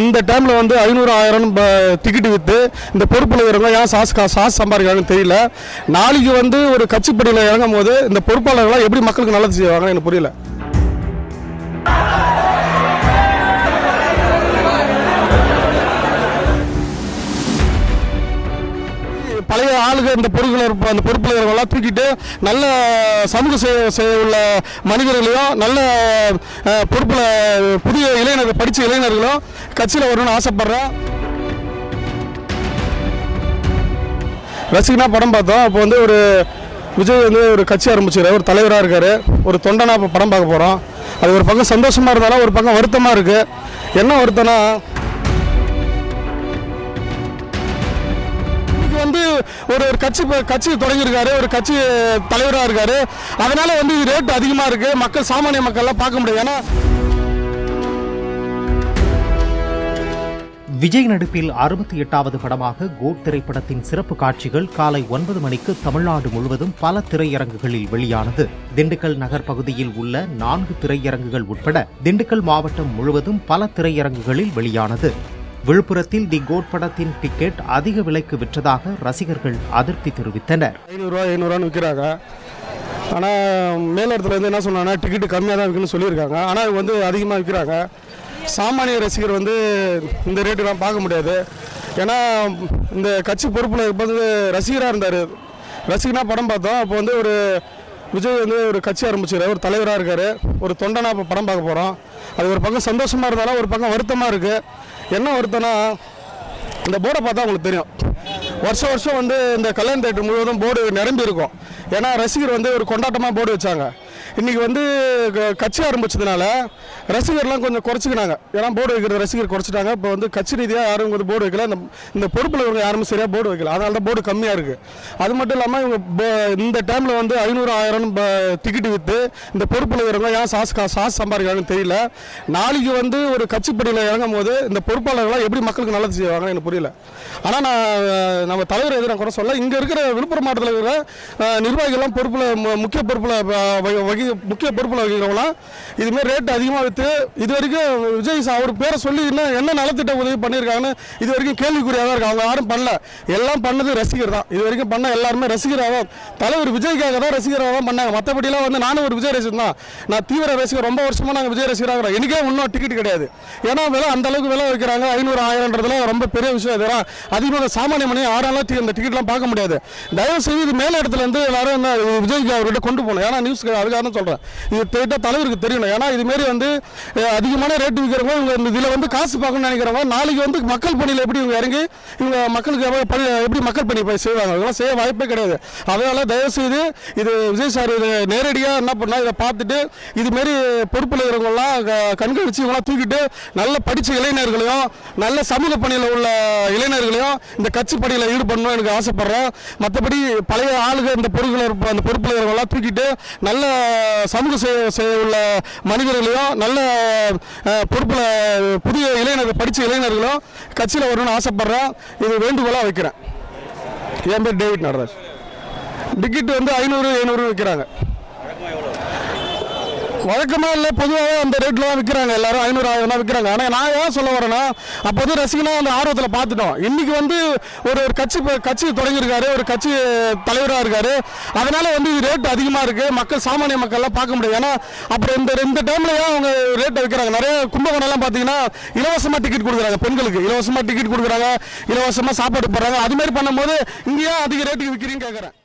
இந்த டைமில் வந்து 500,000 டிக்கெட் விற்று இந்த பொறுப்பில் இருக்கிறவங்க ஏன் காசு சம்பாதிக்கிறாங்கன்னு தெரியல. நாளைக்கு வந்து ஒரு கட்சிப்படியில் இறங்கும் போது இந்த பொறுப்பாளர்கள்லாம் எப்படி மக்களுக்கு நல்லது செய்வாங்கன்னு எனக்கு புரியல. பழைய ஆளுக இந்த அந்த பொறுப்புகளெல்லாம் தூக்கிட்டு நல்ல சமூக சேவை உள்ள மனிதர்களையும் நல்ல பொறுப்பில் புதிய இளைஞர்கள் படித்த இளைஞர்களும் கட்சியில் வரணும்னு ஆசைப்படுறேன். ரசிகனா படம் பார்த்தோம். அப்போ வந்து ஒரு விஜய் வந்து ஒரு கட்சி ஆரம்பிச்சார், ஒரு தலைவராக இருக்கார். ஒரு தொண்டனா இப்போ படம் பார்க்க போகிறோம். அது ஒரு பக்கம் சந்தோஷமாக இருந்தாலும் ஒரு பக்கம் வருத்தமாக இருக்குது. என்ன வருத்தம்னா, வந்து ஒரு கட்சி தொடங்கியிருக்காரு, ஒரு கட்சி தலைவராக இருக்காரு. அதனால வந்து இது ரேட் அதிகமாக இருக்கு. மக்கள் சாமானிய மக்கள்லாம் பார்க்க முடியாது. ஏன்னா விஜய் நடிப்பில் 68வது படமாக கோட் திரைப்படத்தின் சிறப்பு காட்சிகள் காலை 9 மணிக்கு தமிழ்நாடு முழுவதும் பல திரையரங்குகளில் வெளியானது. திண்டுக்கல் நகர் பகுதியில் உள்ள 4 திரையரங்குகள் உட்பட திண்டுக்கல் மாவட்டம் முழுவதும் பல திரையரங்குகளில் வெளியானது. விழுப்புரத்தில் தி கோட் படத்தின் டிக்கெட் அதிக விலைக்கு விற்றதாக ரசிகர்கள் அதிருப்தி தெரிவித்தனர். 500 விற்கிறாங்க. ஆனால் மேலிடத்துல இருந்து என்ன சொன்னாங்கன்னா டிக்கெட்டு கம்மியாக தான் விற்கணும்னு சொல்லியிருக்காங்க. ஆனால் இவங்க வந்து அதிகமாக விற்கிறாங்க. சாமானிய ரசிகர் வந்து இந்த ரேட்டுலாம் பார்க்க முடியாது. ஏன்னா இந்த கட்சி பொறுப்பில் இப்போ வந்து ரசிகராக இருந்தார். ரசிகனா படம் பார்த்தோம். அப்போ வந்து ஒரு விஜய் வந்து ஒரு கட்சி ஆரம்பிச்சார், ஒரு தலைவராக இருக்கார். ஒரு தொண்டனா இப்போ படம் பார்க்க போகிறோம். அது ஒரு பக்கம் சந்தோஷமாக இருந்தாலும் ஒரு பக்கம் வருத்தமாக இருக்குது. என்ன வருத்தம்னா, இந்த போர்டை பார்த்தா உங்களுக்கு தெரியும். வருஷம் வந்து இந்த கல்யாண தேட்டர் முழுவதும் போர்டு நிரம்பி இருக்கும். ஏன்னா ரசிகர் வந்து ஒரு கொண்டாட்டமாக போர்டு வச்சாங்க. இன்றைக்கி வந்து கட்சி ஆரம்பிச்சதுனால ரசிகர்லாம் கொஞ்சம் குறைச்சிக்கினாங்க. ஏன்னா போர்டு வைக்கிற ரசிகர் குறைச்சிட்டாங்க. இப்போ வந்து கட்சி ரீதியாக யாரும் வந்து போர்டு வைக்கல. இந்த பொறுப்பில் இவங்க யாருமே சரியாக போர்டு வைக்கல. அதனால தான் போர்டு கம்மியாக இருக்குது. அது மட்டும் இல்லாமல் இவங்க இந்த டைமில் வந்து 500,000 டிக்கெட் விற்று இந்த பொறுப்பில் இருக்கிறவங்க ஏன் காசு சம்பாதிக்கிறாங்கன்னு தெரியல. நாளைக்கு வந்து ஒரு கட்சிப்படியில் இறங்கும் போது இந்த பொறுப்பாளர்கள்லாம் எப்படி மக்களுக்கு நல்லது செய்வாங்கன்னு எனக்கு புரியல. ஆனால் நம்ம தலைவர் எதிராக குறை சொல்ல, இங்கே இருக்கிற விழுப்புரம் மாவட்டத்தில் இருக்கிற நிர்வாகிகள்லாம் முக்கிய பொறுப்பில் வகிக்கிறவங்களாம் இதுமாதிரி ரேட்டு அதிகமாக விற்று இது வரைக்கும் விஜய் அவர் பேரை சொல்லி என்ன நலத்திட்ட உதவி பண்ணியிருக்காங்கன்னு இது வரைக்கும் கேள்விக்குறியாக தான் இருக்கு. அவங்க யாரும் பண்ணல. எல்லாம் பண்ணது ரசிகர் தான். இது வரைக்கும் பண்ண எல்லாருமே ரசிகராக தான், தலைவர் விஜய்க்காக தான் ரசிகராக தான் பண்ணாங்க. மற்றபடிலாம் வந்து நானும் ஒரு விஜய் ரசிகர் தான். நான் தீவிர ரசிகர். ரொம்ப வருஷமாக நாங்கள் விஜய் ரசிகராக எனக்கே இன்னும் டிக்கெட் கிடையாது. ஏன்னா விலை அந்த அளவுக்கு விலை வைக்கிறாங்க. 500,000 ரொம்ப பெரிய விஷயம். இதெல்லாம் அதிகமாக சாமானிய மணி 6 இந்த டிக்கெட்லாம் பார்க்க முடியாது. தயவு செய்து இது மேல இடத்துல இருந்து எல்லாரும் விஜய்க்கு அவர்கிட்ட கொண்டு போகணும். ஏன்னா நியூஸ்க்கு அதுக்காக தான் சொல்கிறேன். இது தலைவருக்கு தெரியணும். ஏன்னா இதுமாரி வந்து அதிகமான ரேட்டு விற்கிறவங்க இவங்க இதில் வந்து காசு பார்க்கணும்னு நினைக்கிறவங்க நாளைக்கு வந்து மக்கள் பணியில் எப்படி இவங்க இறங்கி இவங்க மக்களுக்கு எப்படி மக்கள் பணி போய் செய்வாங்க? இதெல்லாம் செய்ய வாய்ப்பே கிடையாது. அதனால தயவுசெய்து இது விஜய் சார் இது நேரடியாக என்ன பண்ணால் இதை பார்த்துட்டு இதுமாரி பொறுப்பில் இருக்கிறவங்களாம் கண்காணிச்சு இவங்களாம் தூக்கிட்டு நல்ல படித்த இளைஞர்களையும் நல்ல சமூக பணியில் உள்ள இளைஞர்களையும் இந்த கட்சி பணியில் ஈடுபடணும்னு எனக்கு ஆசைப்படுறேன். மற்றபடி பழைய ஆளுக அந்த பொறுப்பில் இருக்கிறவங்களாம் தூக்கிட்டு நல்ல சமூக சேவை உள்ள மனிதர்களையும் நல்ல பொறுப்பில் புதிய இளைஞர்கள் படித்த இளைஞர்களும் கட்சியில் வரணும்னு ஆசைப்படுறேன். இது வேண்டுகோளாக வைக்கிறேன். என் பேர் டேவிட் நடராஜ். டிக்கெட் வந்து 500 விற்கிறாங்க. வழக்கமாக இல்லை, பொதுவாக அந்த ரேட்டில் தான் விற்கிறாங்க. எல்லாரும் 500,000 தான் விற்கிறாங்க. ஆனால் நான் ஏன் சொல்ல வரேன்னா, அப்போ வந்து ரசிகனா அந்த ஆர்வத்தில் பார்த்துட்டோம். இன்றைக்கி வந்து ஒரு கட்சி தொடங்கியிருக்காரு, ஒரு கட்சி தலைவராக இருக்கார். அதனால வந்து இது ரேட் அதிகமாக இருக்குது. மக்கள் சாமானிய மக்கள்லாம் பார்க்க முடியாது. ஏன்னா அப்புறம் இந்த டைமில் ஏன் அவங்க ரேட்டை விற்கிறாங்க? நிறைய கும்பகோணம்லாம் பார்த்தீங்கன்னா இலவசமாக டிக்கெட் கொடுக்குறாங்க. பெண்களுக்கு இலவசமாக டிக்கெட் கொடுக்குறாங்க, இலவசமாக சாப்பாடு போடுறாங்க. அதுமாரி பண்ணும்போது இங்கேயே அதிக ரேட்டுக்கு விற்கிறீங்கன்னு கேட்குறேன்.